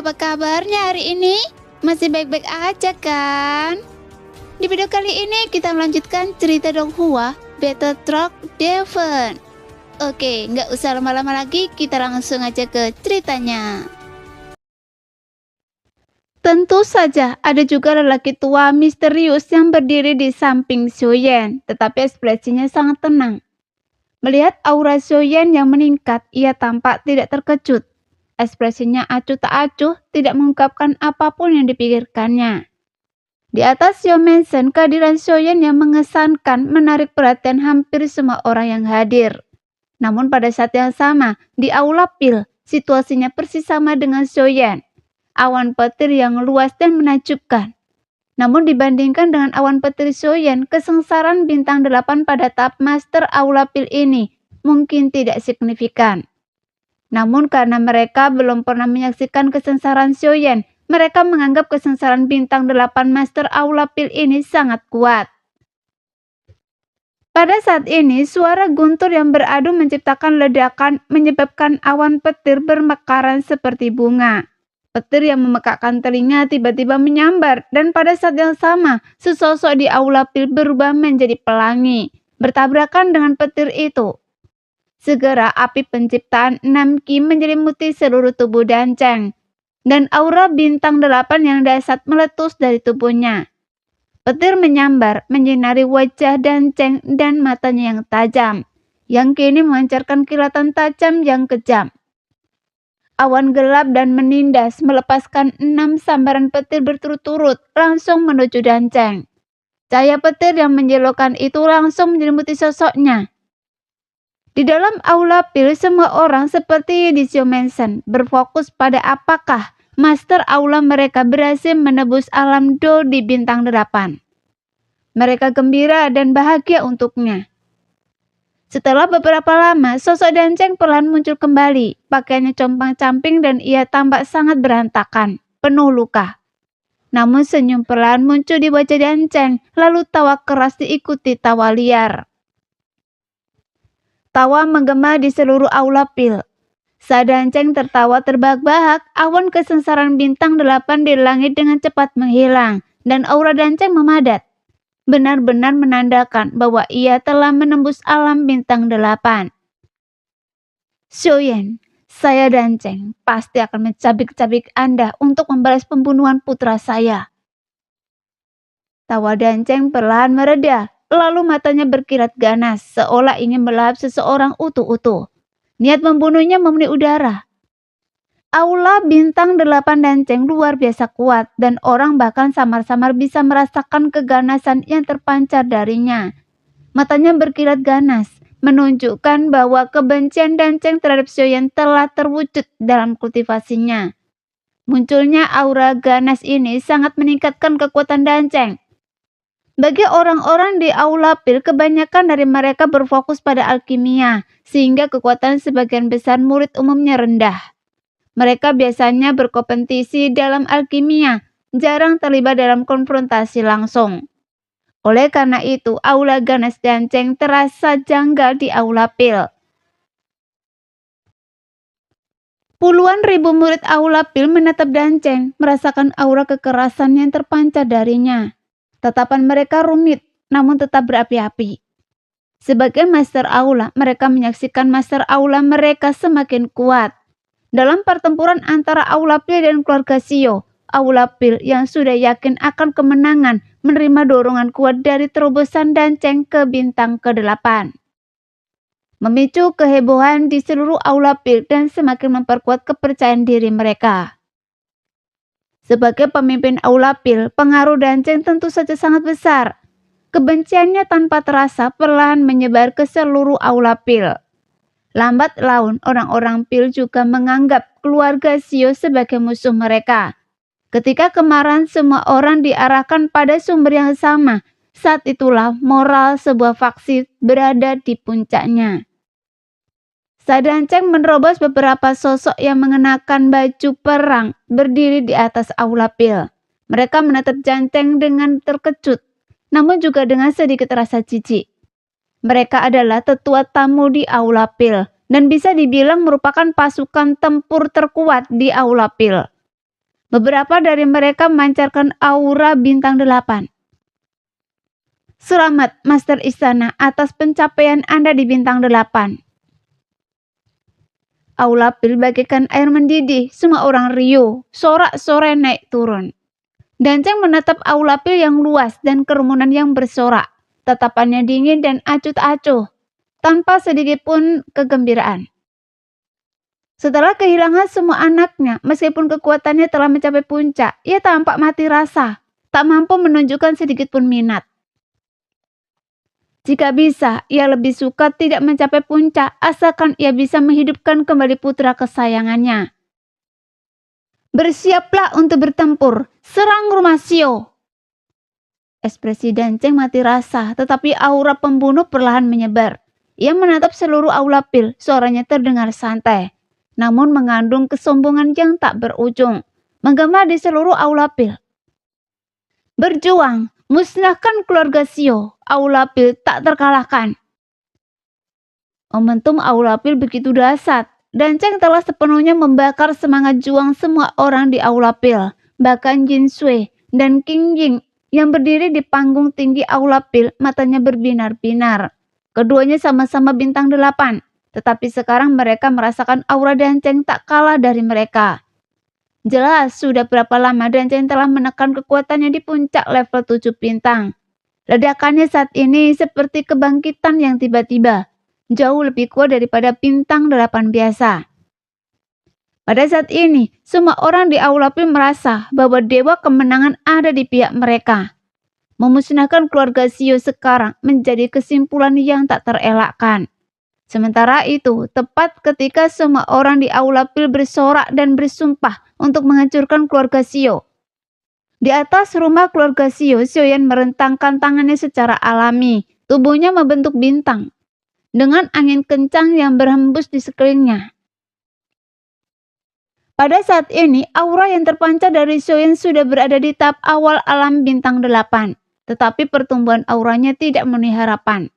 Apa kabarnya hari ini? Masih baik-baik aja kan? Di video kali ini kita melanjutkan cerita Donghua Battle Truck Devon. Oke, nggak usah lama-lama lagi, kita langsung aja ke ceritanya. Tentu saja ada juga lelaki tua misterius yang berdiri di samping Xiuyan, tetapi ekspresinya sangat tenang. Melihat aura Xiuyan yang meningkat, ia tampak tidak terkejut. Ekspresinya acuh tak acuh, tidak mengungkapkan apapun yang dipikirkannya. Di atas Xiao Mansion, kehadiran Xiuyan yang mengesankan menarik perhatian hampir semua orang yang hadir. Namun pada saat yang sama, di aula pil, situasinya persis sama dengan Xiuyan. Awan petir yang luas dan menakjubkan. Namun dibandingkan dengan awan petir Xiuyan, kesengsaraan bintang 8 pada tahap master aula pil ini mungkin tidak signifikan. Namun karena mereka belum pernah menyaksikan kesengsaraan Xiuyan, mereka menganggap kesengsaraan bintang 8 master aula pil ini sangat kuat. Pada saat ini, suara guntur yang beradu menciptakan ledakan menyebabkan awan petir bermekaran seperti bunga. Petir yang memekakkan telinga tiba-tiba menyambar dan pada saat yang sama, sesosok di aula pil berubah menjadi pelangi, bertabrakan dengan petir itu. Segera api penciptaan 6 Ki menyelimuti seluruh tubuh Danceng, dan aura bintang 8 yang dahsyat meletus dari tubuhnya. Petir menyambar, menyinari wajah Danceng dan matanya yang tajam, yang kini memancarkan kilatan tajam yang kejam. Awan gelap dan menindas melepaskan 6 sambaran petir berturut-turut langsung menuju Danceng. Cahaya petir yang menyilaukan itu langsung menyelimuti sosoknya. Di dalam aula pil, semua orang seperti di Xiao Mansion berfokus pada apakah master aula mereka berhasil menebus alam Do di bintang 8. Mereka gembira dan bahagia untuknya. Setelah beberapa lama, sosok Danceng perlahan muncul kembali. Pakaiannya compang-camping dan ia tampak sangat berantakan, penuh luka. Namun senyum perlahan muncul di wajah Danceng, lalu tawa keras diikuti tawa liar. Tawa menggema di seluruh aula pil. Saat Danceng tertawa terbahak-bahak, awan kesengsaraan bintang 8 di langit dengan cepat menghilang, dan aura Danceng memadat. Benar-benar menandakan bahwa ia telah menembus alam bintang 8. Xiuyan, saya Danceng pasti akan mencabik-cabik Anda untuk membalas pembunuhan putra saya. Tawa Danceng perlahan mereda. Lalu matanya berkilat ganas, seolah ingin melahap seseorang utuh-utuh. Niat membunuhnya memenuhi udara. Aula bintang 8 Danceng luar biasa kuat, dan orang bahkan samar-samar bisa merasakan keganasan yang terpancar darinya. Matanya berkilat ganas, menunjukkan bahwa kebencian Danceng terhadap Xiuyan telah terwujud dalam kultivasinya. Munculnya aura ganas ini sangat meningkatkan kekuatan Danceng. Bagi orang-orang di aula pil, kebanyakan dari mereka berfokus pada alkimia, sehingga kekuatan sebagian besar murid umumnya rendah. Mereka biasanya berkompetisi dalam alkimia, jarang terlibat dalam konfrontasi langsung. Oleh karena itu, aula ganas Danceng terasa janggal di aula pil. Puluhan ribu murid aula pil menatap Danceng, merasakan aura kekerasan yang terpancar darinya. Tatapan mereka rumit, namun tetap berapi-api. Sebagai master aula, mereka menyaksikan master aula mereka semakin kuat. Dalam pertempuran antara aula pil dan keluarga Xiao, aula pil yang sudah yakin akan kemenangan menerima dorongan kuat dari terobosan Danceng ke bintang ke-8. Memicu kehebohan di seluruh aula pil dan semakin memperkuat kepercayaan diri mereka. Sebagai pemimpin aula pil, pengaruh Danceng tentu saja sangat besar. Kebenciannya tanpa terasa perlahan menyebar ke seluruh aula pil. Lambat laun, orang-orang pil juga menganggap keluarga Xiao sebagai musuh mereka. Ketika kemarahan semua orang diarahkan pada sumber yang sama, saat itulah moral sebuah faksi berada di puncaknya. Saat Danceng menerobos beberapa sosok yang mengenakan baju perang berdiri di atas aula pil. Mereka menatap Danceng dengan terkejut, namun juga dengan sedikit rasa jijik. Mereka adalah tetua tamu di aula pil dan bisa dibilang merupakan pasukan tempur terkuat di aula pil. Beberapa dari mereka memancarkan aura bintang 8. Selamat, Master Istana, atas pencapaian Anda di bintang 8. Aula pil bagaikan air mendidih, semua orang riuh, sorak-sorai naik turun. Danceng menatap aula pil yang luas dan kerumunan yang bersorak. Tatapannya dingin dan acuh tak acuh, tanpa sedikit pun kegembiraan. Setelah kehilangan semua anaknya, meskipun kekuatannya telah mencapai puncak, ia tampak mati rasa, tak mampu menunjukkan sedikit pun minat. Jika bisa, ia lebih suka tidak mencapai puncak, asalkan ia bisa menghidupkan kembali putra kesayangannya. Bersiaplah untuk bertempur, serang rumah Sio. Ekspresi Danceng mati rasa, tetapi aura pembunuh perlahan menyebar. Ia menatap seluruh aula pil, suaranya terdengar santai, namun mengandung kesombongan yang tak berujung, menggema di seluruh aula pil. Berjuang, musnahkan keluarga Sio, aula pil tak terkalahkan. Momentum aula pil begitu dahsyat. Danceng telah sepenuhnya membakar semangat juang semua orang di aula pil, bahkan Jin Sui dan King Ying yang berdiri di panggung tinggi aula pil, matanya berbinar-binar. Keduanya sama-sama bintang 8, tetapi sekarang mereka merasakan aura Danceng tak kalah dari mereka. Jelas sudah berapa lama Danceng telah menekan kekuatannya di puncak level 7 bintang. Ledakannya saat ini seperti kebangkitan yang tiba-tiba, jauh lebih kuat daripada bintang 8 biasa. Pada saat ini, semua orang di aula pil merasa bahwa dewa kemenangan ada di pihak mereka. Memusnahkan keluarga Sio sekarang menjadi kesimpulan yang tak terelakkan. Sementara itu, tepat ketika semua orang di aula pil bersorak dan bersumpah untuk menghancurkan keluarga Sio, di atas rumah keluarga Sio, Xiaoyan merentangkan tangannya secara alami, tubuhnya membentuk bintang, dengan angin kencang yang berhembus di sekelilingnya. Pada saat ini, aura yang terpancar dari Xiaoyan sudah berada di tahap awal alam bintang 8, tetapi pertumbuhan auranya tidak memenuhi harapan.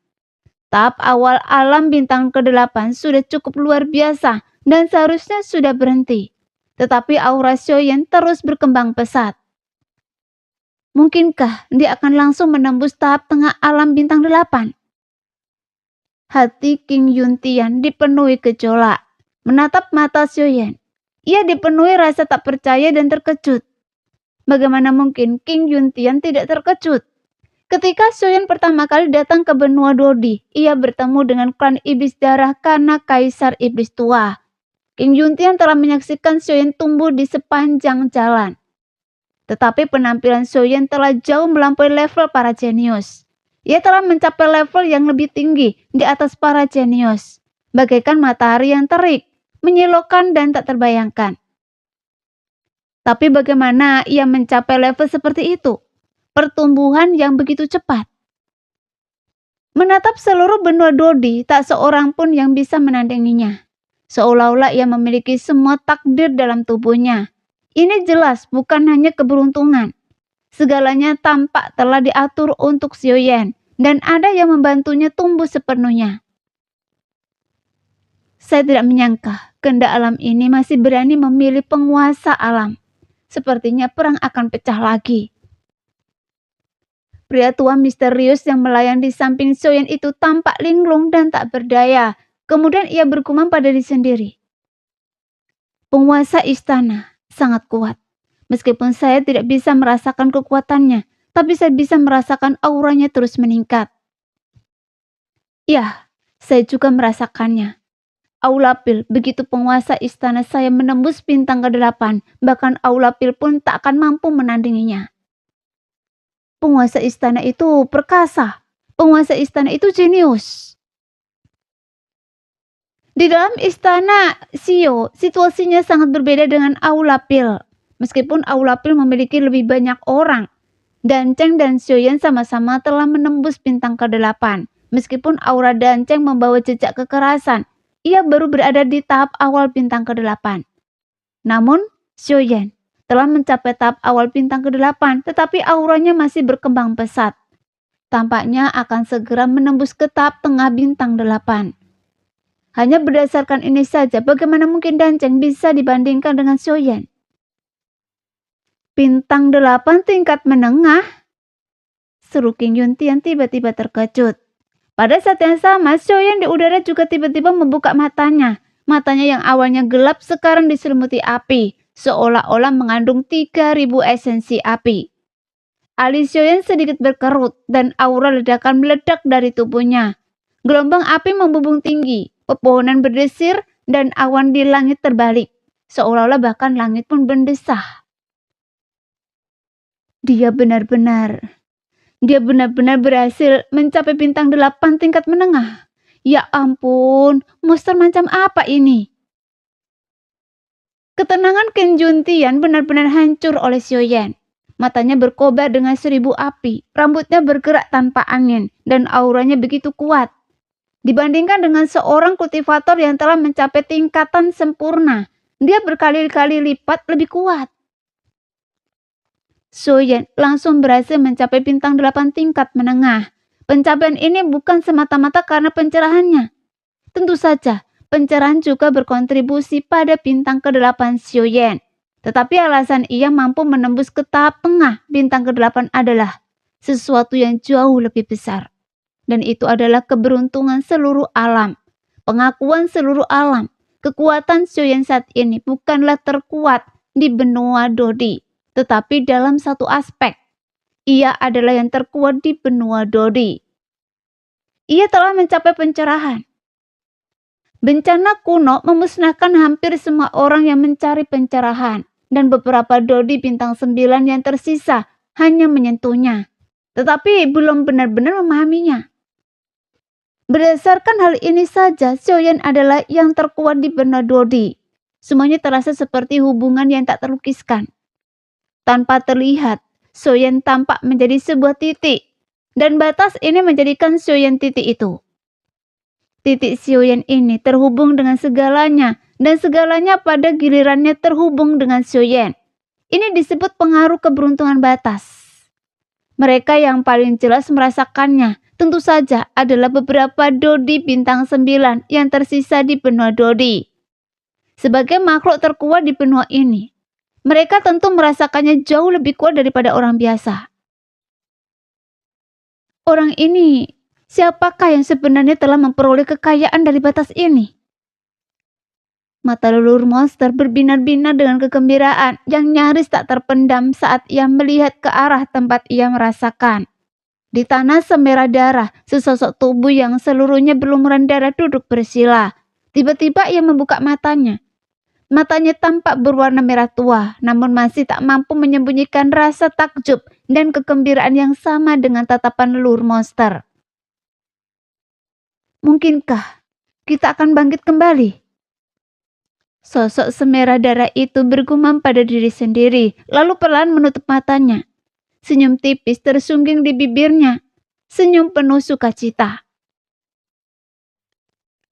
Tahap awal alam bintang ke-8 sudah cukup luar biasa dan seharusnya sudah berhenti, tetapi aura Xiaoyan terus berkembang pesat. Mungkinkah dia akan langsung menembus tahap tengah alam bintang 8? Hati King Yuntian dipenuhi gejolak. Menatap mata Xiaoyan, ia dipenuhi rasa tak percaya dan terkejut. Bagaimana mungkin King Yuntian tidak terkejut? Ketika Xiaoyan pertama kali datang ke benua Dodi, ia bertemu dengan klan iblis darah karena Kaisar Iblis Tua. King Yuntian telah menyaksikan Xiaoyan tumbuh di sepanjang jalan. Tetapi penampilan Xiaoyan telah jauh melampaui level para jenius. Ia telah mencapai level yang lebih tinggi di atas para jenius, bagaikan matahari yang terik, menyilaukan dan tak terbayangkan. Tapi bagaimana ia mencapai level seperti itu? Pertumbuhan yang begitu cepat. Menatap seluruh benua Dodi, tak seorang pun yang bisa menandinginya. Seolah-olah ia memiliki semua takdir dalam tubuhnya. Ini jelas bukan hanya keberuntungan. Segalanya tampak telah diatur untuk Xiaoyan, dan ada yang membantunya tumbuh sepenuhnya. Saya tidak menyangka kehendak alam ini masih berani memilih penguasa alam. Sepertinya perang akan pecah lagi. Pria tua misterius yang melayang di samping Xiaoyan itu tampak linglung dan tak berdaya. Kemudian ia bergumam pada diri sendiri. Penguasa istana sangat kuat. Meskipun saya tidak bisa merasakan kekuatannya, tapi saya bisa merasakan auranya terus meningkat. Ya, saya juga merasakannya. Aula pil, begitu penguasa istana saya menembus bintang ke-8, bahkan aula pil pun tak akan mampu menandinginya. Penguasa istana itu perkasa. Penguasa istana itu jenius. Di dalam istana Sio, situasinya sangat berbeda dengan aula pil. Meskipun aula pil memiliki lebih banyak orang, Danceng dan Xiaoyan sama-sama telah menembus bintang ke-8. Meskipun aura Danceng membawa jejak kekerasan, ia baru berada di tahap awal bintang ke-8. Namun, Xiaoyan telah mencapai tahap awal bintang ke-8, tetapi auranya masih berkembang pesat. Tampaknya akan segera menembus ke tahap tengah bintang 8. Hanya berdasarkan ini saja, bagaimana mungkin Danceng bisa dibandingkan dengan Xiaoyan? Bintang 8 tingkat menengah? Seru King Yuntian tiba-tiba terkejut. Pada saat yang sama, Xiaoyan di udara juga tiba-tiba membuka matanya. Matanya yang awalnya gelap sekarang diselimuti api, seolah-olah mengandung 3000 esensi api. Alis Xiaoyan sedikit berkerut dan aura ledakan meledak dari tubuhnya. Gelombang api membubung tinggi, pepohonan berdesir, dan awan di langit terbalik. Seolah-olah bahkan langit pun berdesah. Dia benar-benar berhasil mencapai bintang 8 tingkat menengah. Ya ampun, monster macam apa ini? Ketenangan Ken Juntian benar-benar hancur oleh Xiaoyan. Matanya berkobar dengan 1000 api, rambutnya bergerak tanpa angin, dan auranya begitu kuat. Dibandingkan dengan seorang kultivator yang telah mencapai tingkatan sempurna, dia berkali-kali lipat lebih kuat. Xiaoyan langsung berhasil mencapai bintang 8 tingkat menengah. Pencapaian ini bukan semata-mata karena pencerahannya. Tentu saja, pencerahan juga berkontribusi pada bintang ke-8 Xiaoyan. Tetapi alasan ia mampu menembus ke tahap tengah bintang ke-8 adalah sesuatu yang jauh lebih besar. Dan itu adalah keberuntungan seluruh alam. Pengakuan seluruh alam. Kekuatan Xiaoyan saat ini bukanlah terkuat di benua Dodi, tetapi dalam satu aspek. Ia adalah yang terkuat di benua Dodi. Ia telah mencapai pencerahan. Bencana kuno memusnahkan hampir semua orang yang mencari pencerahan, dan beberapa Dodi bintang 9 yang tersisa hanya menyentuhnya, tetapi belum benar-benar memahaminya. Berdasarkan hal ini saja, Xiaoyan adalah yang terkuat di benua Dodi. Semuanya terasa seperti hubungan yang tak terlukiskan. Tanpa terlihat, Xiaoyan tampak menjadi sebuah titik, dan batas ini menjadikan Xiaoyan titik itu. Titik Xiaoyan ini terhubung dengan segalanya, dan segalanya pada gilirannya terhubung dengan Xiaoyan. Ini disebut pengaruh keberuntungan batas. Mereka yang paling jelas merasakannya tentu saja adalah beberapa Dodi bintang 9 yang tersisa di benua Dodi. Sebagai makhluk terkuat di benua ini, mereka tentu merasakannya jauh lebih kuat daripada orang biasa. Orang ini, siapakah yang sebenarnya telah memperoleh kekayaan dari batas ini? Mata leluhur monster berbinar-binar dengan kegembiraan yang nyaris tak terpendam saat ia melihat ke arah tempat ia merasakan. Di tanah semerah darah, sesosok tubuh yang seluruhnya berlumuran darah duduk bersila. Tiba-tiba ia membuka matanya. Matanya tampak berwarna merah tua, namun masih tak mampu menyembunyikan rasa takjub dan kegembiraan yang sama dengan tatapan leluhur monster. Mungkinkah kita akan bangkit kembali? Sosok semerah darah itu bergumam pada diri sendiri, lalu perlahan menutup matanya. Senyum tipis tersungging di bibirnya, senyum penuh sukacita.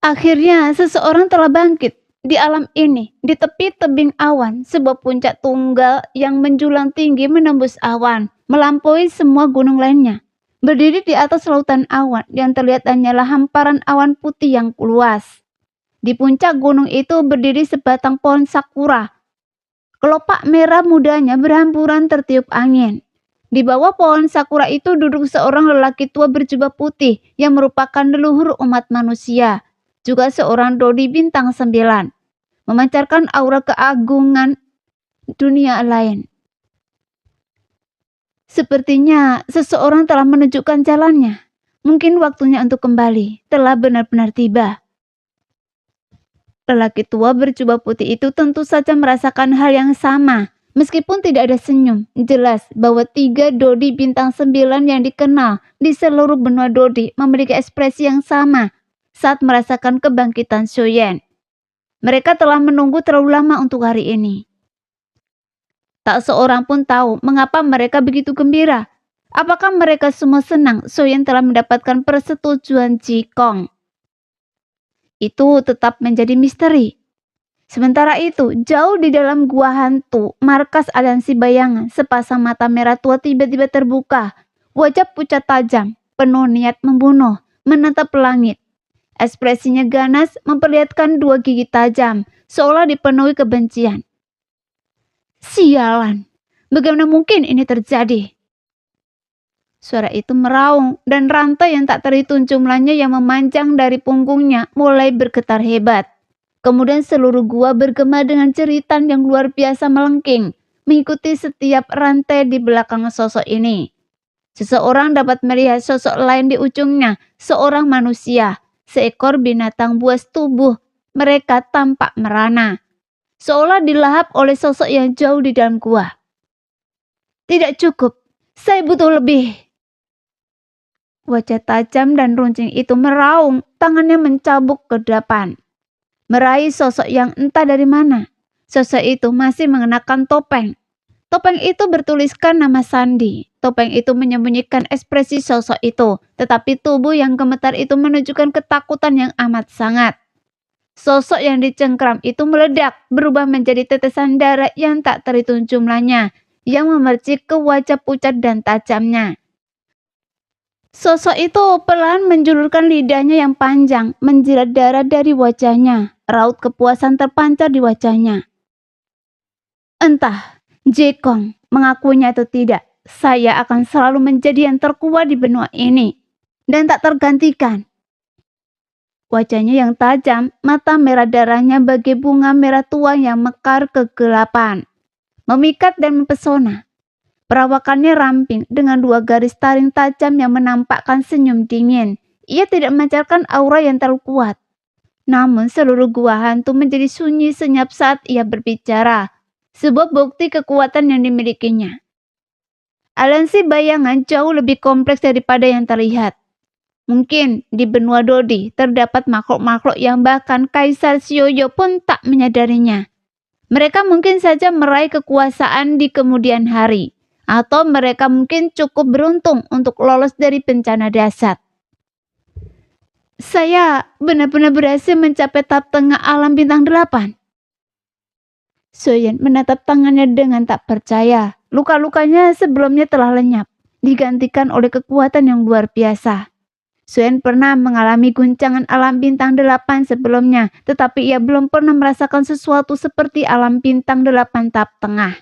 Akhirnya seseorang telah bangkit di alam ini, di tepi tebing awan, sebuah puncak tunggal yang menjulang tinggi menembus awan, melampaui semua gunung lainnya. Berdiri di atas lautan awan yang terlihat hanyalah hamparan awan putih yang luas. Di puncak gunung itu berdiri sebatang pohon sakura. Kelopak merah mudanya berhamburan tertiup angin. Di bawah pohon sakura itu duduk seorang lelaki tua berjubah putih yang merupakan leluhur umat manusia, juga seorang Dodi bintang 9, memancarkan aura keagungan dunia lain. Sepertinya seseorang telah menunjukkan jalannya. Mungkin waktunya untuk kembali telah benar-benar tiba. Lelaki tua berjubah putih itu tentu saja merasakan hal yang sama. Meskipun tidak ada senyum, jelas bahwa 3 Dodi bintang 9 yang dikenal di seluruh benua Dodi memiliki ekspresi yang sama saat merasakan kebangkitan Xiaoyan. Mereka telah menunggu terlalu lama untuk hari ini. Tak seorang pun tahu mengapa mereka begitu gembira. Apakah mereka semua senang Xiaoyan telah mendapatkan persetujuan Jikong? Itu tetap menjadi misteri. Sementara itu, jauh di dalam gua hantu, markas aliansi bayangan, sepasang mata merah tua tiba-tiba terbuka. Wajah pucat tajam, penuh niat membunuh, menatap langit. Ekspresinya ganas, memperlihatkan 2 gigi tajam, seolah dipenuhi kebencian. Sialan, Bagaimana mungkin ini terjadi? Suara itu meraung, dan rantai yang tak terhitung jumlahnya yang memanjang dari punggungnya mulai bergetar hebat. Kemudian seluruh gua bergema dengan jeritan yang luar biasa melengking, mengikuti setiap rantai di belakang sosok ini. Seseorang dapat melihat sosok lain di ujungnya, seorang manusia, seekor binatang buas tubuh. Mereka tampak merana, seolah dilahap oleh sosok yang jauh di dalam gua. Tidak cukup, saya butuh lebih. Wajah tajam dan runcing itu meraung, tangannya mencabuk ke depan, meraih sosok yang entah dari mana. Sosok itu masih mengenakan topeng. Topeng itu bertuliskan nama Sandi. Topeng itu menyembunyikan ekspresi sosok itu, tetapi tubuh yang gemetar itu menunjukkan ketakutan yang amat sangat. Sosok yang dicengkram itu meledak, berubah menjadi tetesan darah yang tak terhitung jumlahnya, yang memercik ke wajah pucat dan tajamnya. Sosok itu pelan menjulurkan lidahnya yang panjang, menjilat darah dari wajahnya. Raut kepuasan terpancar di wajahnya. Entah Jekong mengakuinya atau tidak, saya akan selalu menjadi yang terkuat di benua ini, dan tak tergantikan. Wajahnya yang tajam, mata merah darahnya bagai bunga merah tua yang mekar kegelapan, memikat dan mempesona. Perawakannya ramping dengan 2 garis taring tajam yang menampakkan senyum dingin. Ia tidak memancarkan aura yang terlalu kuat. Namun seluruh gua hantu menjadi sunyi senyap saat ia berbicara. Sebuah bukti kekuatan yang dimilikinya. Aliansi bayangan jauh lebih kompleks daripada yang terlihat. Mungkin di benua Dodi terdapat makhluk-makhluk yang bahkan Kaisar Sioyo pun tak menyadarinya. Mereka mungkin saja meraih kekuasaan di kemudian hari, atau mereka mungkin cukup beruntung untuk lolos dari bencana dahsyat. Saya benar-benar berhasil mencapai tahap tengah alam bintang 8. Soyen menatap tangannya dengan tak percaya. Luka-lukanya sebelumnya telah lenyap, digantikan oleh kekuatan yang luar biasa. Soyen pernah mengalami guncangan alam bintang 8 sebelumnya, tetapi ia belum pernah merasakan sesuatu seperti alam bintang 8 tahap tengah.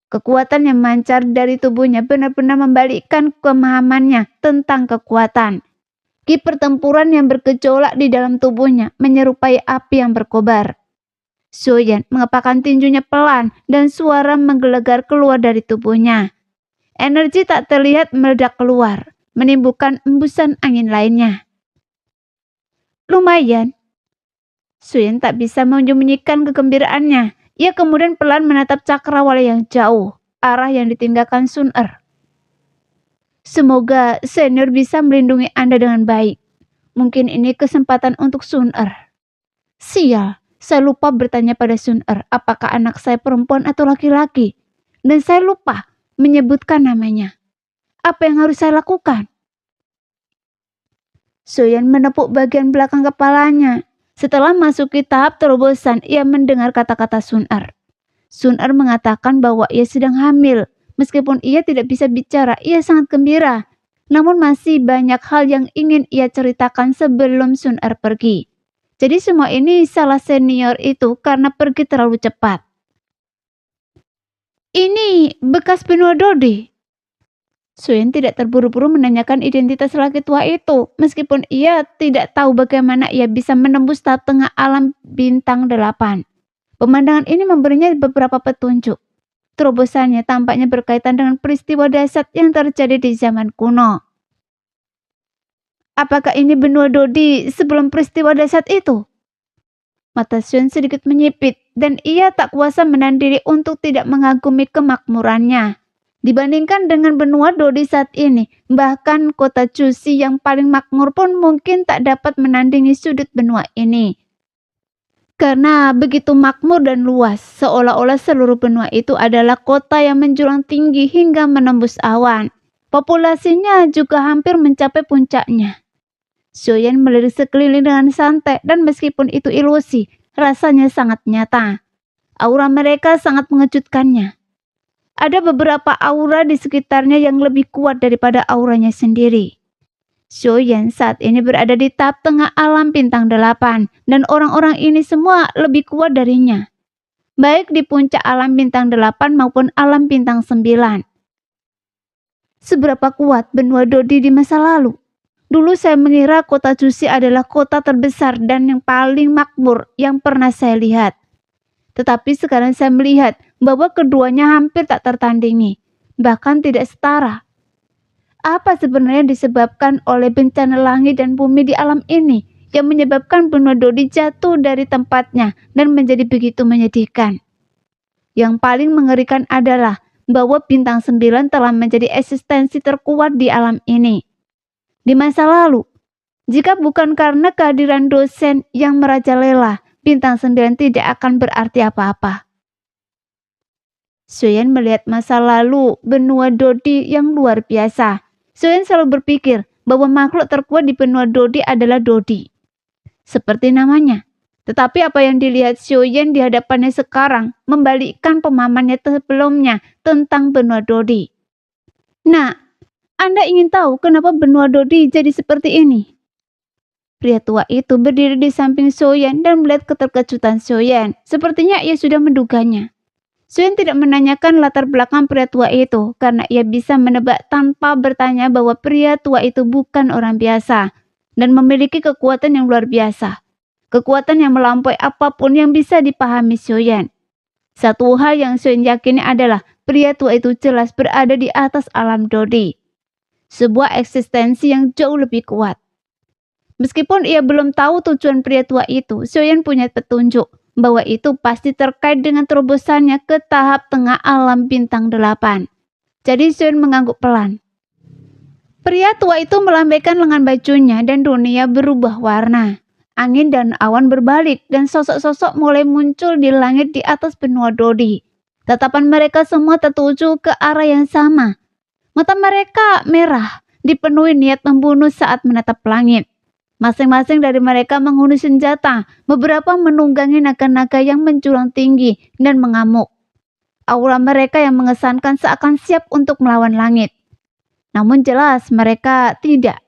Kekuatan yang mancar dari tubuhnya benar-benar membalikkan pemahamannya tentang kekuatan. Ki pertempuran yang bergejolak di dalam tubuhnya menyerupai api yang berkobar. Soyen mengepakkan tinjunya pelan dan suara menggelegar keluar dari tubuhnya. Energi tak terlihat meledak keluar, menimbulkan embusan angin lainnya. Lumayan. Soyen tak bisa menyembunyikan kegembiraannya. Ia kemudian pelan menatap cakrawala yang jauh, arah yang ditinggalkan Sun Er. Semoga senior bisa melindungi Anda dengan baik. Mungkin ini kesempatan untuk Sun Er. Sial, saya lupa bertanya pada Sun Er apakah anak saya perempuan atau laki-laki. Dan saya lupa menyebutkan namanya. Apa yang harus saya lakukan? Soyen menepuk bagian belakang kepalanya. Setelah masuki tahap terobosan, ia mendengar kata-kata Sun Er. Sun Er mengatakan bahwa ia sedang hamil. Meskipun ia tidak bisa bicara, ia sangat gembira. Namun masih banyak hal yang ingin ia ceritakan sebelum Sun Er pergi. Jadi semua ini salah senior itu karena pergi terlalu cepat. Ini bekas benua Dodi. Soyen tidak terburu-buru menanyakan identitas laki tua itu, meskipun ia tidak tahu bagaimana ia bisa menembus tahap tengah alam bintang 8. Pemandangan ini memberinya beberapa petunjuk. Terobosannya tampaknya berkaitan dengan peristiwa dahsyat yang terjadi di zaman kuno. Apakah ini benua Dodi sebelum peristiwa dahsyat itu? Mata Soyen sedikit menyipit, dan ia tak kuasa menahan diri untuk tidak mengagumi kemakmurannya. Dibandingkan dengan benua Dodi saat ini, bahkan kota Chushi yang paling makmur pun mungkin tak dapat menandingi sudut benua ini. Karena begitu makmur dan luas, seolah-olah seluruh benua itu adalah kota yang menjulang tinggi hingga menembus awan. Populasinya juga hampir mencapai puncaknya. Soyen melirik sekeliling dengan santai, dan meskipun itu ilusi, rasanya sangat nyata. Aura mereka sangat mengejutkannya. Ada beberapa aura di sekitarnya yang lebih kuat daripada auranya sendiri. Soyen saat ini berada di tahap tengah alam bintang 8, dan orang-orang ini semua lebih kuat darinya. baik di puncak alam bintang 8 maupun alam bintang 9. Seberapa kuat benua Dodi di masa lalu? Dulu saya mengira kota Jusi adalah kota terbesar dan yang paling makmur yang pernah saya lihat. Tetapi sekarang saya melihat bahwa keduanya hampir tak tertandingi, bahkan tidak setara. Apa sebenarnya disebabkan oleh bencana langit dan bumi di alam ini yang menyebabkan benua Dodi jatuh dari tempatnya dan menjadi begitu menyedihkan? Yang paling mengerikan adalah bahwa bintang 9 telah menjadi eksistensi terkuat di alam ini. Di masa lalu, jika bukan karena kehadiran dosen yang merajalela, bintang 9 tidak akan berarti apa-apa. Soyen melihat masa lalu benua Dodi yang luar biasa. Soyen selalu berpikir bahwa makhluk terkuat di benua Dodi adalah Dodi, seperti namanya. Tetapi apa yang dilihat Soyen di hadapannya sekarang membalikkan pemahamannya sebelumnya tentang benua Dodi. Nah, Anda ingin tahu kenapa benua Dodi jadi seperti ini? Pria tua itu berdiri di samping Soyen dan melihat keterkejutan Soyen. Sepertinya ia sudah menduganya. Soyen tidak menanyakan latar belakang pria tua itu karena ia bisa menebak tanpa bertanya bahwa pria tua itu bukan orang biasa dan memiliki kekuatan yang luar biasa. Kekuatan yang melampaui apapun yang bisa dipahami Soyen. Satu hal yang Soyen yakini adalah pria tua itu jelas berada di atas alam Dodi. Sebuah eksistensi yang jauh lebih kuat. Meskipun ia belum tahu tujuan pria tua itu, Soyen punya petunjuk bahwa itu pasti terkait dengan terobosannya ke tahap tengah alam bintang 8. Jadi Soyen mengangguk pelan. Pria tua itu melambaikan lengan bajunya dan dunia berubah warna. Angin dan awan berbalik dan sosok-sosok mulai muncul di langit di atas benua Dodi. Tatapan mereka semua tertuju ke arah yang sama. Mata mereka merah, dipenuhi niat membunuh saat menatap langit. Masing-masing dari mereka menghunus senjata, beberapa menunggangi naga-naga yang menjulang tinggi dan mengamuk. Aura mereka yang mengesankan seakan siap untuk melawan langit. Namun jelas mereka tidak.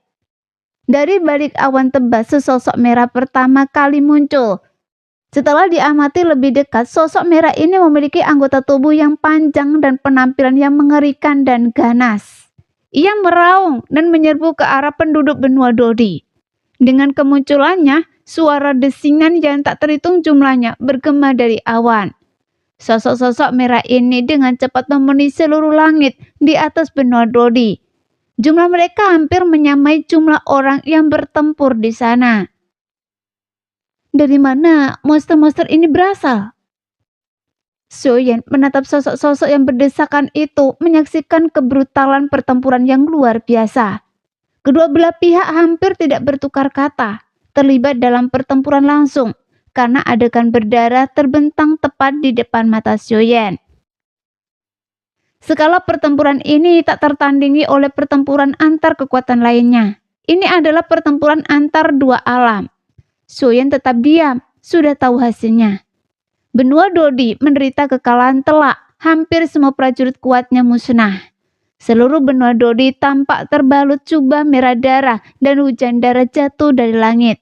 Dari balik awan tebal sesosok merah pertama kali muncul. Setelah diamati lebih dekat, sosok merah ini memiliki anggota tubuh yang panjang dan penampilan yang mengerikan dan ganas. Ia meraung dan menyerbu ke arah penduduk benua Dodi. Dengan kemunculannya, suara desingan yang tak terhitung jumlahnya bergema dari awan. Sosok-sosok merah ini dengan cepat memenuhi seluruh langit di atas benua Dodi. Jumlah mereka hampir menyamai jumlah orang yang bertempur di sana. Dari mana monster-monster ini berasal? Soyen menatap sosok-sosok yang berdesakan itu, menyaksikan kebrutalan pertempuran yang luar biasa. Kedua belah pihak hampir tidak bertukar kata, terlibat dalam pertempuran langsung, karena adegan berdarah terbentang tepat di depan mata Soyen. Skala pertempuran ini tak tertandingi oleh pertempuran antar kekuatan lainnya. Ini adalah pertempuran antar dua alam. Soyen tetap diam, sudah tahu hasilnya. Benua Dodi menderita kekalahan telak, hampir semua prajurit kuatnya musnah. Seluruh benua Dodi tampak terbalut jubah merah darah dan hujan darah jatuh dari langit.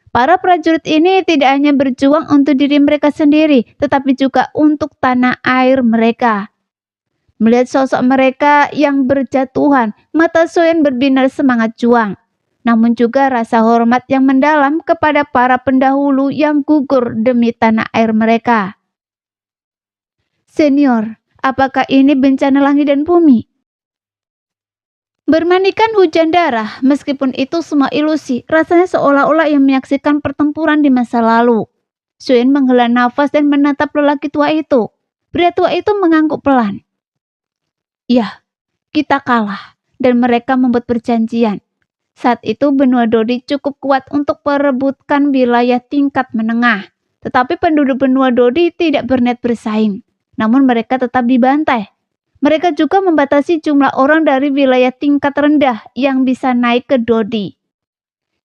Para prajurit ini tidak hanya berjuang untuk diri mereka sendiri, tetapi juga untuk tanah air mereka. Melihat sosok mereka yang berjatuhan, mata Soyen berbinar semangat juang. Namun juga rasa hormat yang mendalam kepada para pendahulu yang gugur demi tanah air mereka. Senior, apakah ini bencana langit dan bumi? Bermanikan hujan darah, meskipun itu semua ilusi, rasanya seolah-olah yang menyaksikan pertempuran di masa lalu. Soyen menghela nafas dan menatap lelaki tua itu. Pria tua itu mengangguk pelan. Ya, kita kalah, dan mereka membuat perjanjian. Saat itu benua Dodi cukup kuat untuk merebutkan wilayah tingkat menengah. Tetapi penduduk benua Dodi tidak berniat bersaing. Namun mereka tetap dibantai. Mereka juga membatasi jumlah orang dari wilayah tingkat rendah yang bisa naik ke Dodi.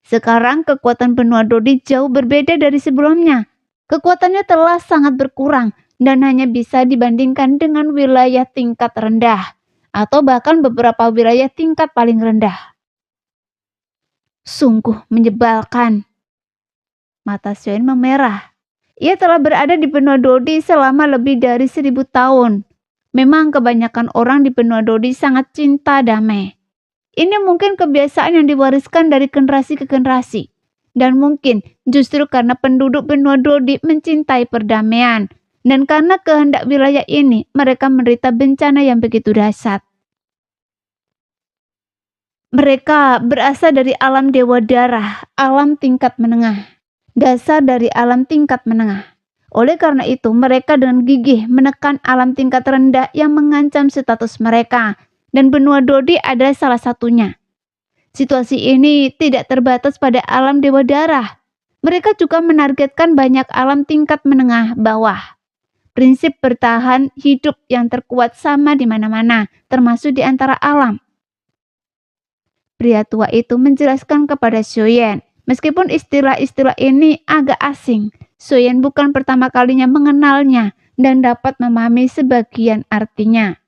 Sekarang kekuatan benua Dodi jauh berbeda dari sebelumnya. Kekuatannya telah sangat berkurang dan hanya bisa dibandingkan dengan wilayah tingkat rendah atau bahkan beberapa wilayah tingkat paling rendah. Sungguh menyebalkan. Mata Soyen memerah. Ia telah berada di benua Dodi selama lebih dari 1000 tahun. Memang kebanyakan orang di benua Dodi sangat cinta damai. Ini mungkin kebiasaan yang diwariskan dari generasi ke generasi. Dan mungkin justru karena penduduk benua Dodi mencintai perdamaian. Dan karena kehendak wilayah ini, mereka menderita bencana yang begitu dahsyat. Mereka berasal dari alam dewa darah, alam tingkat menengah. Dasar dari alam tingkat menengah. Oleh karena itu, mereka dengan gigih menekan alam tingkat rendah yang mengancam status mereka. Dan benua Dodi adalah salah satunya. Situasi ini tidak terbatas pada alam dewa darah. Mereka juga menargetkan banyak alam tingkat menengah bawah. Prinsip bertahan hidup yang terkuat sama di mana-mana, termasuk di antara alam. Pria tua itu menjelaskan kepada Xiaoyan, meskipun istilah-istilah ini agak asing, Xiaoyan bukan pertama kalinya mengenalnya dan dapat memahami sebagian artinya.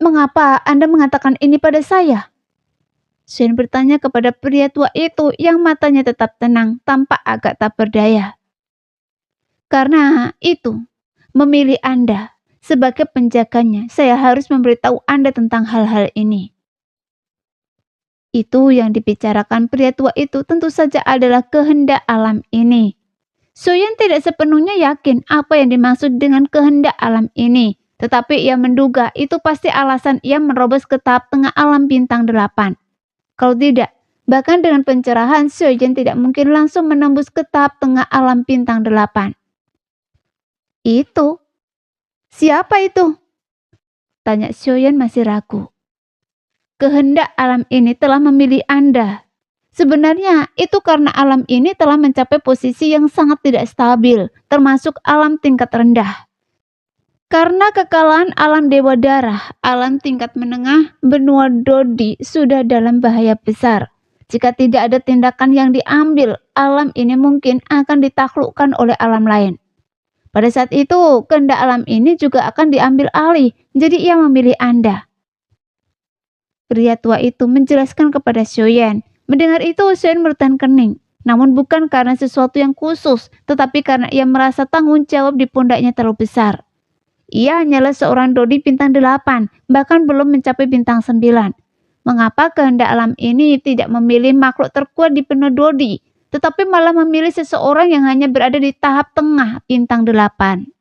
"Mengapa Anda mengatakan ini pada saya?" Xiaoyan bertanya kepada pria tua itu yang matanya tetap tenang, tampak agak tak berdaya. "Karena itu, memilih Anda sebagai penjaganya, saya harus memberitahu Anda tentang hal-hal ini." Itu yang dibicarakan pria tua itu tentu saja adalah kehendak alam ini. Xiaoyan tidak sepenuhnya yakin apa yang dimaksud dengan kehendak alam ini, tetapi ia menduga itu pasti alasan ia menerobos ke tahap tengah alam bintang 8. Kalau tidak, bahkan dengan pencerahan, Xiaoyan tidak mungkin langsung menembus ke tahap tengah alam bintang 8. "Itu? Siapa itu?" tanya Xiaoyan masih ragu. "Kehendak alam ini telah memilih Anda. Sebenarnya itu karena alam ini telah mencapai posisi yang sangat tidak stabil, termasuk alam tingkat rendah. Karena kekalahan alam dewa darah, alam tingkat menengah, benua Dodi sudah dalam bahaya besar. Jika tidak ada tindakan yang diambil, alam ini mungkin akan ditaklukkan oleh alam lain. Pada saat itu, kehendak alam ini juga akan diambil alih, jadi ia memilih Anda." Pria tua itu menjelaskan kepada Xiaoyan. Mendengar itu, Xiaoyan bertahan kening. Namun bukan karena sesuatu yang khusus, tetapi karena ia merasa tanggung jawab di pundaknya terlalu besar. Ia hanyalah seorang Dodi bintang 8, bahkan belum mencapai bintang 9. Mengapa kehendak alam ini tidak memilih makhluk terkuat di benua Dodi, tetapi malah memilih seseorang yang hanya berada di tahap tengah bintang 8.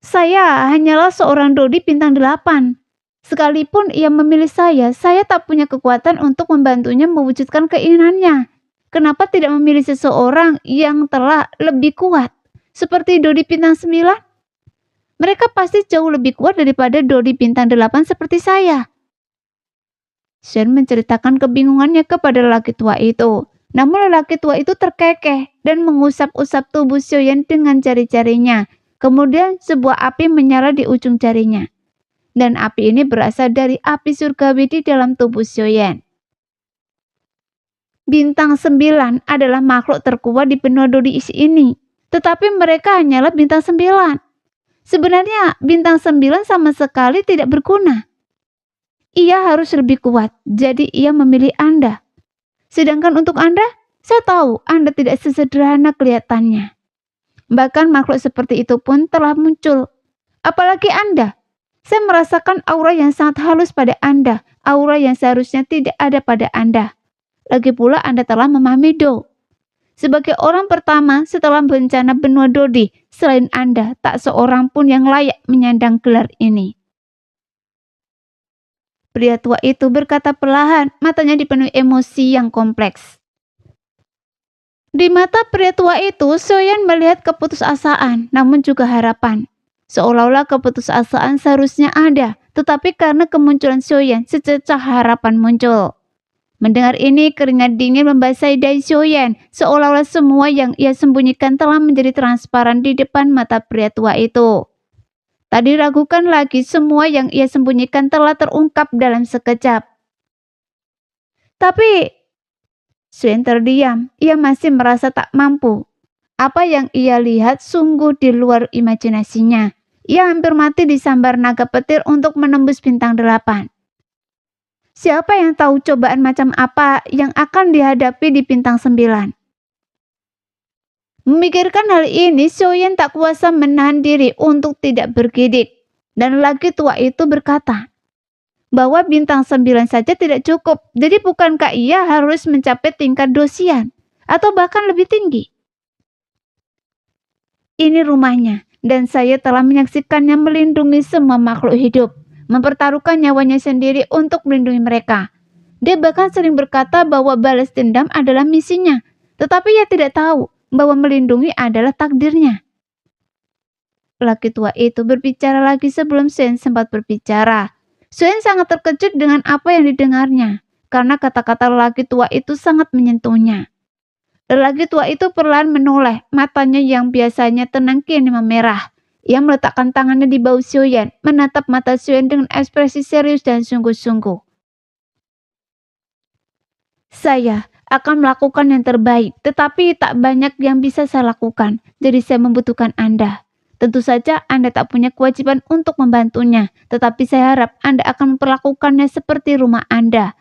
"Saya hanyalah seorang Dodi bintang 8. Sekalipun ia memilih saya tak punya kekuatan untuk membantunya mewujudkan keinginannya. Kenapa tidak memilih seseorang yang telah lebih kuat, seperti Dodi bintang 9? Mereka pasti jauh lebih kuat daripada Dodi bintang 8 seperti saya." Shen menceritakan kebingungannya kepada lelaki tua itu. Namun lelaki tua itu terkekeh dan mengusap-usap tubuh Xiaoyan dengan jari-jarinya. Kemudian sebuah api menyala di ujung jarinya. Dan api ini berasal dari api surgawi di dalam tubuh Xiaoyan. Bintang 9 adalah makhluk terkuat di benua Dodi ini. Tetapi mereka hanyalah bintang 9. Sebenarnya bintang 9 sama sekali tidak berguna. Ia harus lebih kuat, jadi ia memilih Anda. Sedangkan untuk Anda, saya tahu Anda tidak sesederhana kelihatannya. Bahkan makhluk seperti itu pun telah muncul. Apalagi Anda. Saya merasakan aura yang sangat halus pada Anda, aura yang seharusnya tidak ada pada Anda. Lagi pula Anda telah memahami Do. Sebagai orang pertama setelah bencana benua Dodi, selain Anda, tak seorang pun yang layak menyandang gelar ini." Pria tua itu berkata perlahan, matanya dipenuhi emosi yang kompleks. Di mata pria tua itu, Xiaoyan melihat keputusasaan, namun juga harapan. Seolah-olah keputusasaan seharusnya ada, tetapi karena kemunculan Xiaoyan, secercah harapan muncul. Mendengar ini, keringat dingin membasahi dahi Xiaoyan, seolah-olah semua yang ia sembunyikan telah menjadi transparan di depan mata pria tua itu. Tak diragukan lagi, semua yang ia sembunyikan telah terungkap dalam sekejap. Tapi Xiaoyan terdiam, ia masih merasa tak mampu. Apa yang ia lihat sungguh di luar imajinasinya. Ia hampir mati disambar naga petir untuk menembus bintang 8. Siapa yang tahu cobaan macam apa yang akan dihadapi di bintang 9? Memikirkan hal ini, Xiaoyan tak kuasa menahan diri untuk tidak bergidik. Dan lelaki tua itu berkata, bahwa bintang 9 saja tidak cukup. Jadi bukankah ia harus mencapai tingkat dosian? Atau bahkan lebih tinggi? Ini rumahnya, dan saya telah menyaksikannya melindungi semua makhluk hidup, mempertaruhkan nyawanya sendiri untuk melindungi mereka. Dia bahkan sering berkata bahwa balas dendam adalah misinya, tetapi ia tidak tahu bahwa melindungi adalah takdirnya. Laki tua itu berbicara lagi sebelum Shen sempat berbicara. Shen sangat terkejut dengan apa yang didengarnya, karena kata-kata lelaki tua itu sangat menyentuhnya. Lelaki tua itu perlahan menoleh, matanya yang biasanya tenang kini memerah. Ia meletakkan tangannya di bahu Xiaoyan, menatap mata Xiaoyan dengan ekspresi serius dan sungguh-sungguh. Saya akan melakukan yang terbaik, tetapi tak banyak yang bisa saya lakukan, jadi saya membutuhkan Anda. Tentu saja Anda tak punya kewajiban untuk membantunya, tetapi saya harap Anda akan memperlakukannya seperti rumah Anda.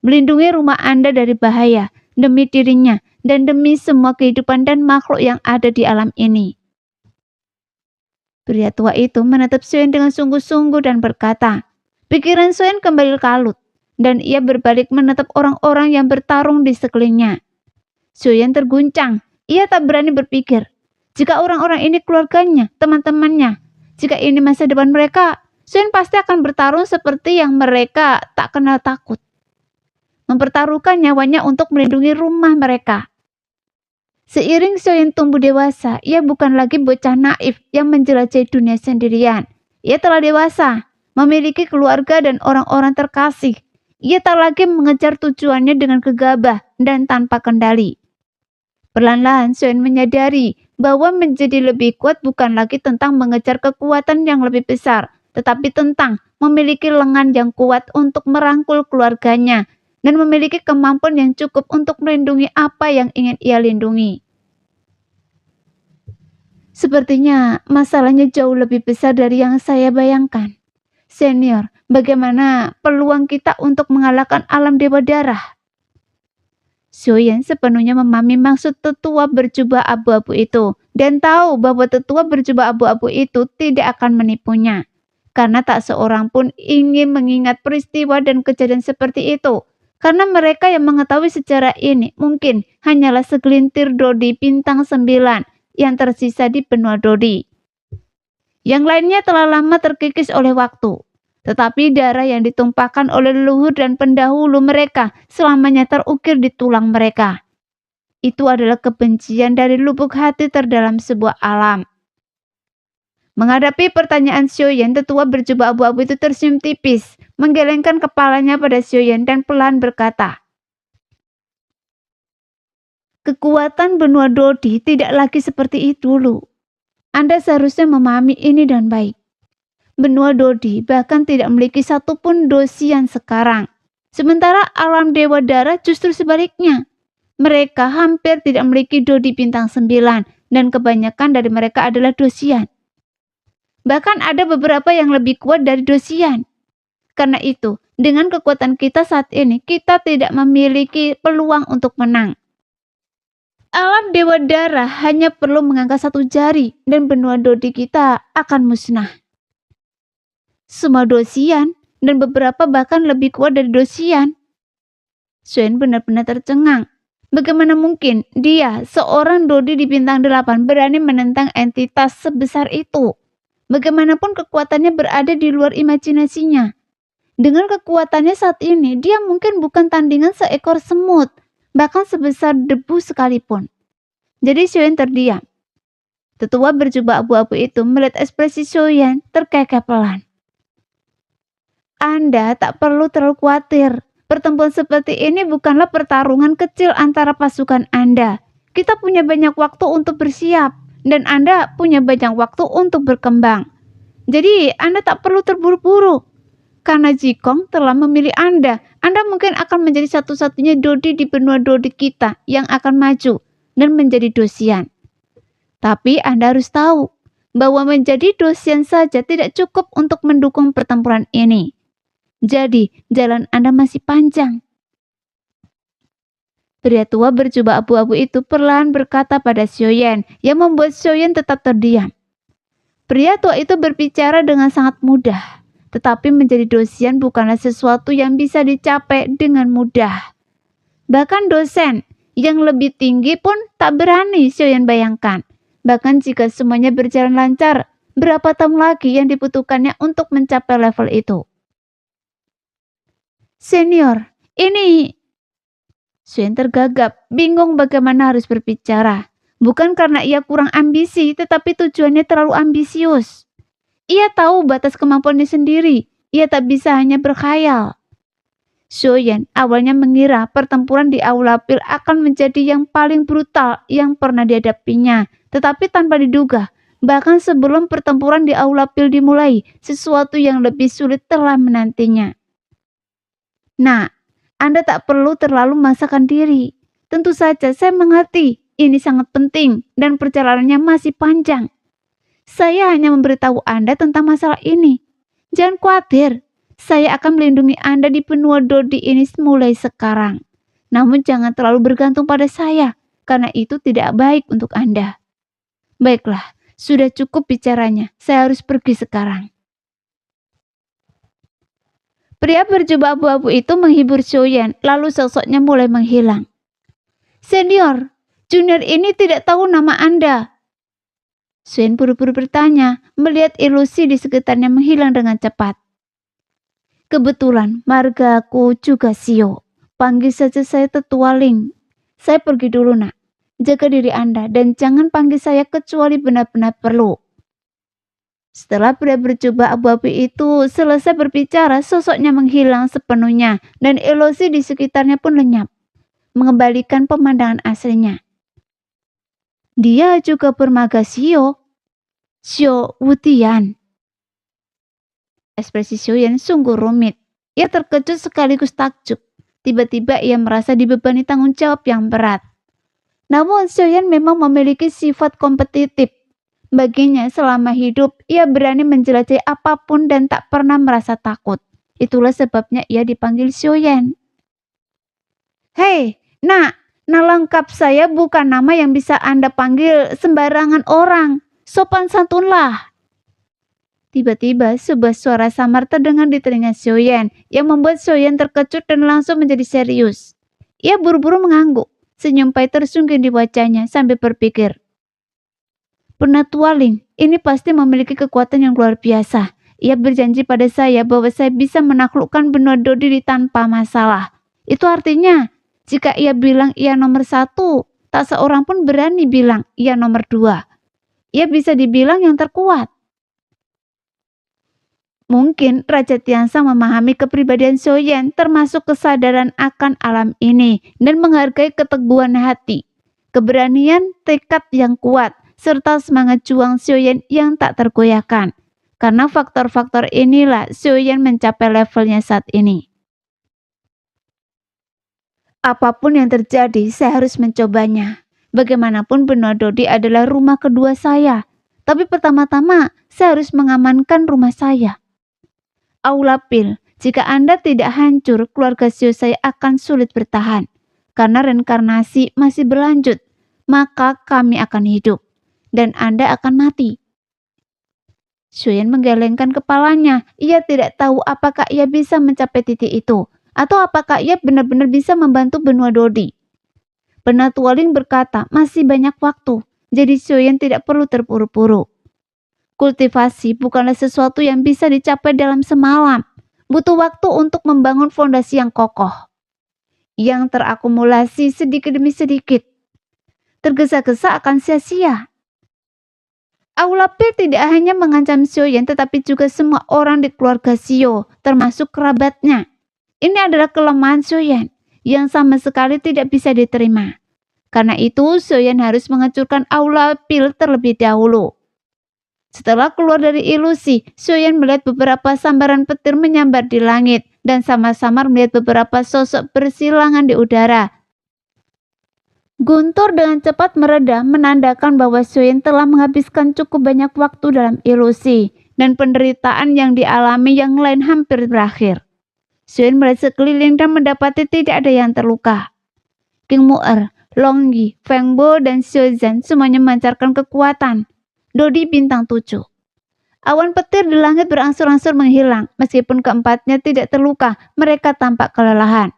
Melindungi rumah Anda dari bahaya, demi dirinya, dan demi semua kehidupan dan makhluk yang ada di alam ini. Pria tua itu menatap Xiaoyan dengan sungguh-sungguh dan berkata, pikiran Xiaoyan kembali kalut, dan ia berbalik menatap orang-orang yang bertarung di sekelilingnya. Xiaoyan terguncang, ia tak berani berpikir. Jika orang-orang ini keluarganya, teman-temannya, jika ini masa depan mereka, Xiaoyan pasti akan bertarung seperti yang mereka tak kenal takut. Mempertaruhkan nyawanya untuk melindungi rumah mereka. Seiring Xiaoyan tumbuh dewasa, ia bukan lagi bocah naif yang menjelajahi dunia sendirian. Ia telah dewasa, memiliki keluarga dan orang-orang terkasih. Ia tak lagi mengejar tujuannya dengan gegabah dan tanpa kendali. Perlahan-lahan Xiaoyan menyadari bahwa menjadi lebih kuat bukan lagi tentang mengejar kekuatan yang lebih besar, tetapi tentang memiliki lengan yang kuat untuk merangkul keluarganya dan memiliki kemampuan yang cukup untuk melindungi apa yang ingin ia lindungi. Sepertinya masalahnya jauh lebih besar dari yang saya bayangkan. Senior, bagaimana peluang kita untuk mengalahkan alam dewa darah? Xiaoyan sepenuhnya memahami maksud tetua berjubah abu-abu itu dan tahu bahwa tetua berjubah abu-abu itu tidak akan menipunya. Karena tak seorang pun ingin mengingat peristiwa dan kejadian seperti itu. Karena mereka yang mengetahui sejarah ini mungkin hanyalah segelintir Dodi bintang 9 yang tersisa di benua Dodi. Yang lainnya telah lama terkikis oleh waktu. Tetapi darah yang ditumpahkan oleh leluhur dan pendahulu mereka selamanya terukir di tulang mereka. Itu adalah kebencian dari lubuk hati terdalam sebuah alam. Menghadapi pertanyaan Xiaoyan, tetua berjubah abu-abu itu tersenyum tipis, menggelengkan kepalanya pada Xiaoyan dan pelan berkata, kekuatan benua Dodi tidak lagi seperti itu dulu. Anda seharusnya memahami ini dan baik. Benua Dodi bahkan tidak memiliki satupun dosian sekarang. Sementara alam dewa darah justru sebaliknya. Mereka hampir tidak memiliki Dodi bintang 9 dan kebanyakan dari mereka adalah dosian. Bahkan ada beberapa yang lebih kuat dari dosian. Karena itu, dengan kekuatan kita saat ini, kita tidak memiliki peluang untuk menang. Alam dewa darah hanya perlu mengangkat satu jari dan benua Dodi kita akan musnah. Semua dosian dan beberapa bahkan lebih kuat dari dosian. Xiaoyan benar-benar tercengang. Bagaimana mungkin dia, seorang Dodi di bintang 8, berani menentang entitas sebesar itu? Bagaimanapun kekuatannya berada di luar imajinasinya. Dengan kekuatannya saat ini, dia mungkin bukan tandingan seekor semut, bahkan sebesar debu sekalipun. Jadi Xiaoyan terdiam. Tetua berjubah abu-abu itu melihat ekspresi Xiaoyan terkekeh pelan. Anda tak perlu terlalu khawatir. Pertempuran seperti ini bukanlah pertarungan kecil antara pasukan Anda. Kita punya banyak waktu untuk bersiap, dan Anda punya banyak waktu untuk berkembang. Jadi, Anda tak perlu terburu-buru. Karena Jikong telah memilih Anda mungkin akan menjadi satu-satunya Dodi di benua Dodi kita yang akan maju dan menjadi dosian. Tapi Anda harus tahu bahwa menjadi dosian saja tidak cukup untuk mendukung pertempuran ini. Jadi, jalan Anda masih panjang. Pria tua berjubah abu-abu itu perlahan berkata pada Xiaoyan yang membuat Xiaoyan tetap terdiam. Pria tua itu berbicara dengan sangat mudah, tetapi menjadi dosen bukanlah sesuatu yang bisa dicapai dengan mudah. Bahkan dosen yang lebih tinggi pun tak berani Xiaoyan bayangkan. Bahkan jika semuanya berjalan lancar, berapa tahun lagi yang dibutuhkannya untuk mencapai level itu? Senior, ini... Xiaoyan tergagap, bingung bagaimana harus berbicara. Bukan karena ia kurang ambisi, tetapi tujuannya terlalu ambisius. Ia tahu batas kemampuannya sendiri. Ia tak bisa hanya berkhayal. Xiaoyan awalnya mengira pertempuran di Aula Pil akan menjadi yang paling brutal yang pernah dihadapinya. Tetapi tanpa diduga, bahkan sebelum pertempuran di Aula Pil dimulai, sesuatu yang lebih sulit telah menantinya. Nah, Anda tak perlu terlalu memaksakan diri. Tentu saja saya mengerti, ini sangat penting dan perjalanannya masih panjang. Saya hanya memberitahu Anda tentang masalah ini. Jangan khawatir, saya akan melindungi Anda di benua Dodi ini mulai sekarang. Namun jangan terlalu bergantung pada saya, karena itu tidak baik untuk Anda. Baiklah, sudah cukup bicaranya, saya harus pergi sekarang. Pria berjubah abu-abu itu menghibur Xiaoyan, lalu sosoknya mulai menghilang. Senior, junior ini tidak tahu nama Anda. Xiaoyan buru-buru bertanya, melihat ilusi di sekitarnya menghilang dengan cepat. Kebetulan, marga aku juga Xio. Panggil saja saya Tetua Ling. Saya pergi dulu, nak. Jaga diri Anda dan jangan panggil saya kecuali benar-benar perlu. Setelah pria berjubah abu-abu itu selesai berbicara, sosoknya menghilang sepenuhnya dan ilusi di sekitarnya pun lenyap, mengembalikan pemandangan aslinya. Dia juga bermarga Xio Wutian. Ekspresi Xiaoyan sungguh rumit. Ia terkejut sekaligus takjub. Tiba-tiba ia merasa dibebani tanggung jawab yang berat. Namun Xiaoyan memang memiliki sifat kompetitif. Baginya selama hidup, ia berani menjelajahi apapun dan tak pernah merasa takut. Itulah sebabnya ia dipanggil Xiaoyan. Hei, nak, nama lengkap saya bukan nama yang bisa Anda panggil sembarangan orang. Sopan santunlah. Tiba-tiba sebuah suara samar terdengar di telinga Xiaoyan yang membuat Xiaoyan terkejut dan langsung menjadi serius. Ia buru-buru mengangguk, senyum pahit tersungging di wajahnya sambil berpikir. Penatua Ling, ini pasti memiliki kekuatan yang luar biasa. Ia berjanji pada saya bahwa saya bisa menaklukkan benua Dodi tanpa masalah. Itu artinya, jika ia bilang ia nomor 1, tak seorang pun berani bilang ia nomor 2. Ia bisa dibilang yang terkuat. Mungkin Raja Tianxing memahami kepribadian Xiaoyan termasuk kesadaran akan alam ini dan menghargai keteguhan hati, keberanian, tekad yang kuat, serta semangat juang Xiaoyan yang tak tergoyahkan. Karena faktor-faktor inilah Xiaoyan mencapai levelnya saat ini. Apapun yang terjadi, saya harus mencobanya. Bagaimanapun benua Dodi adalah rumah kedua saya. Tapi pertama-tama, saya harus mengamankan rumah saya. Aula Pil, jika Anda tidak hancur, keluarga Xiao saya akan sulit bertahan. Karena reinkarnasi masih berlanjut, maka kami akan hidup. Dan Anda akan mati. Xiaoyan menggelengkan kepalanya. Ia tidak tahu apakah ia bisa mencapai titik itu, atau apakah ia benar-benar bisa membantu benua Dodi. Penatua Ling berkata, masih banyak waktu, jadi Xiaoyan tidak perlu terburu-buru. Kultivasi bukanlah sesuatu yang bisa dicapai dalam semalam. Butuh waktu untuk membangun fondasi yang kokoh, yang terakumulasi sedikit demi sedikit. Tergesa-gesa akan sia-sia. Aula Pil tidak hanya mengancam Xiaoyan tetapi juga semua orang di keluarga Xiao, termasuk kerabatnya. Ini adalah kelemahan Xiaoyan yang sama sekali tidak bisa diterima. Karena itu Xiaoyan harus menghancurkan Aula Pil terlebih dahulu. Setelah keluar dari ilusi, Xiaoyan melihat beberapa sambaran petir menyambar di langit dan samar-samar melihat beberapa sosok bersilangan di udara. Guntur dengan cepat mereda menandakan bahwa Xiaoyan telah menghabiskan cukup banyak waktu dalam ilusi dan penderitaan yang dialami yang lain hampir berakhir. Xiaoyan melihat sekeliling dan mendapati tidak ada yang terluka. King Mu'er, Long Yi, Feng Bo, dan Xiao Zhan semuanya memancarkan kekuatan. Dodi bintang 7. Awan petir di langit berangsur-angsur menghilang. Meskipun keempatnya tidak terluka, mereka tampak kelelahan.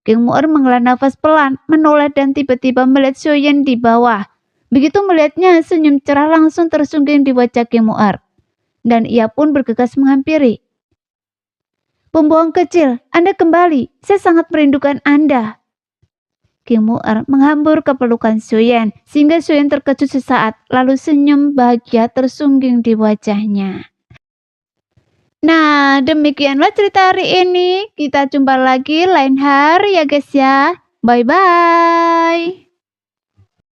King Mu'er menghela nafas pelan, menoleh dan tiba-tiba melihat Xiao Yan di bawah. Begitu melihatnya, senyum cerah langsung tersungging di wajah King Mu'er. Dan ia pun bergegas menghampiri. Pembohong kecil, Anda kembali. Saya sangat merindukan Anda. King Mu'er menghambur ke pelukan Xiao Yan, sehingga Xiao Yan terkejut sesaat, lalu senyum bahagia tersungging di wajahnya. Nah, demikianlah cerita hari ini. Kita jumpa lagi lain hari ya guys ya. Bye-bye.